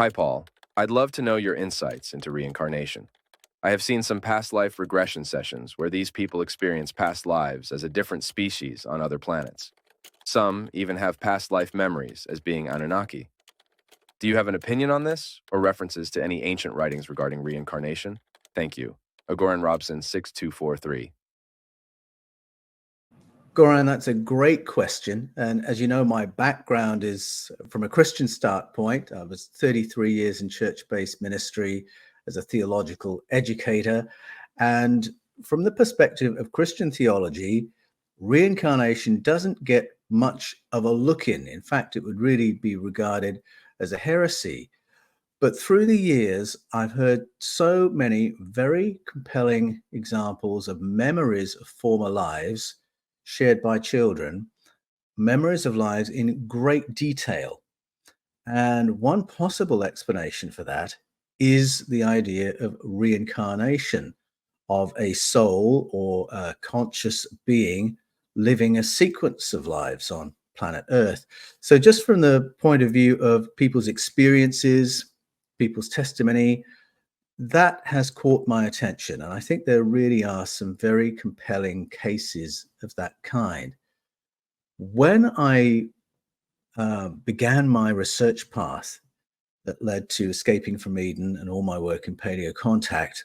Hi, Paul. I'd love to know your insights into reincarnation. I have seen some past life regression sessions where these people experience past lives as a different species on other planets. Some even have past life memories as being Annunaki. Do you have an opinion on this or references to any ancient writings regarding reincarnation? Thank you. Goran Robson 6243. Goran, that's a great question. And as you know, my background is from a Christian start point. I was 33 years in church-based ministry as a theological educator. And from the perspective of Christian theology, reincarnation doesn't get much of a look in. In fact, it would really be regarded as a heresy. But through the years, I've heard so many very compelling examples of memories of former lives shared by children, memories of lives in great detail. And one possible explanation for that is the idea of reincarnation, of a soul or a conscious being living a sequence of lives on planet Earth. So just from the point of view of people's experiences, people's testimony, that has caught my attention. And I think there really are some very compelling cases of that kind. When I began my research path that led to Escaping from Eden and all my work in paleocontact,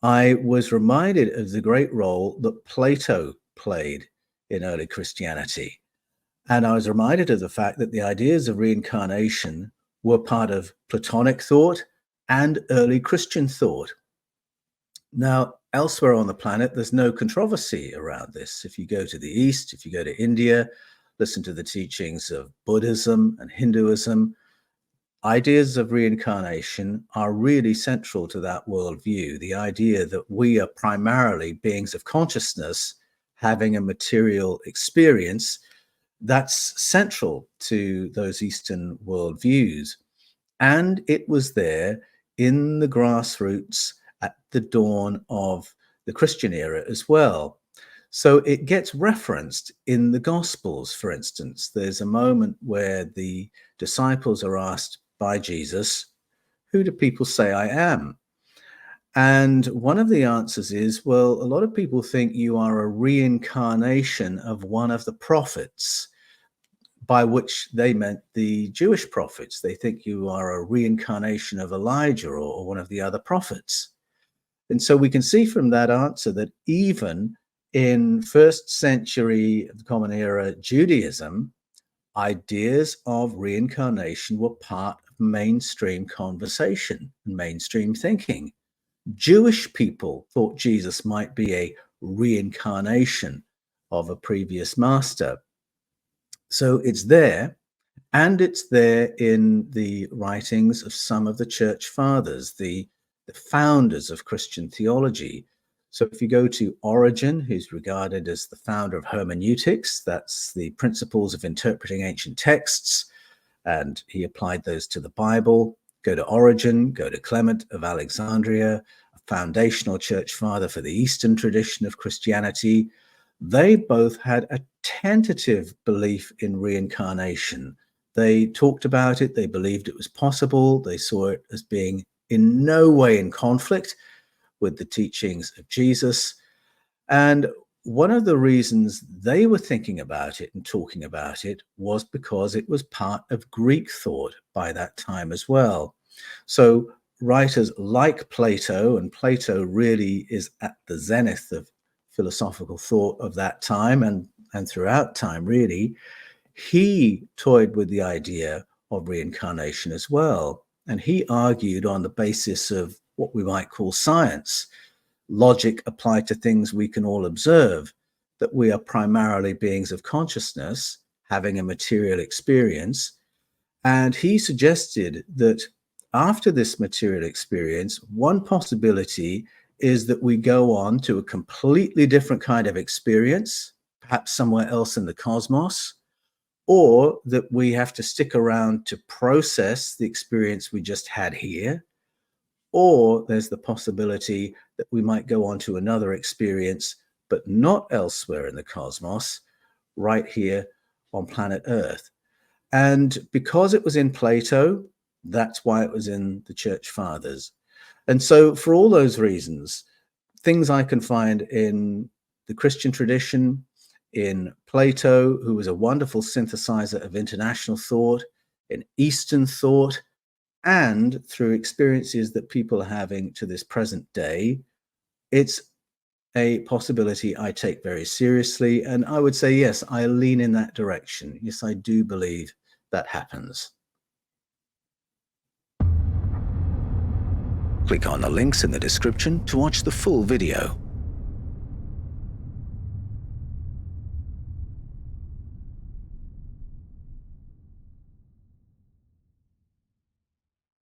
I was reminded of the great role that Plato played in early Christianity. And I was reminded of the fact that the ideas of reincarnation were part of Platonic thought and early Christian thought. Now, elsewhere on the planet, there's no controversy around this. If you go to the East, if you go to India, listen to the teachings of Buddhism and Hinduism, ideas of reincarnation are really central to that worldview. The idea that we are primarily beings of consciousness having a material experience, that's central to those Eastern worldviews. And it was there in the grassroots at the dawn of the Christian era as well. So it gets referenced in the Gospels, for instance. There's a moment where the disciples are asked by Jesus, "Who do people say I am?" And one of the answers is, well, a lot of people think you are a reincarnation of one of the prophets, by which they meant the Jewish prophets. They think you are a reincarnation of Elijah or one of the other prophets. And so we can see from that answer that even in first century Common Era Judaism, ideas of reincarnation were part of mainstream conversation and mainstream thinking. Jewish people thought Jesus might be a reincarnation of a previous master. So it's there, and it's there in the writings of some of the church fathers, the founders of Christian theology. So if you go to Origen, who's regarded as the founder of hermeneutics, that's the principles of interpreting ancient texts, and he applied those to the Bible. Go to Origen, go to Clement of Alexandria, a foundational church father for the Eastern tradition of Christianity. They both had a tentative belief in reincarnation. They talked about it, they believed it was possible, they saw it as being in no way in conflict with the teachings of Jesus. And one of the reasons they were thinking about it and talking about it was because it was part of Greek thought by that time as well. So writers like Plato, and Plato really is at the zenith of philosophical thought of that time and throughout time, really, he toyed with the idea of reincarnation as well. And he argued on the basis of what we might call science, logic applied to things we can all observe, that we are primarily beings of consciousness having a material experience. And he suggested that after this material experience, one possibility is that we go on to a completely different kind of experience, perhaps somewhere else in the cosmos, or that we have to stick around to process the experience we just had here, or there's the possibility that we might go on to another experience, but not elsewhere in the cosmos, right here on planet Earth. And because it was in Plato, That's why it was in the Church Fathers. And so for all those reasons, things I can find in the Christian tradition, in Plato, who was a wonderful synthesizer of international thought, in Eastern thought, and through experiences that people are having to this present day, it's a possibility I take very seriously. And I would say, yes, I lean in that direction. Yes, I do believe that happens. Click on the links in the description to watch the full video.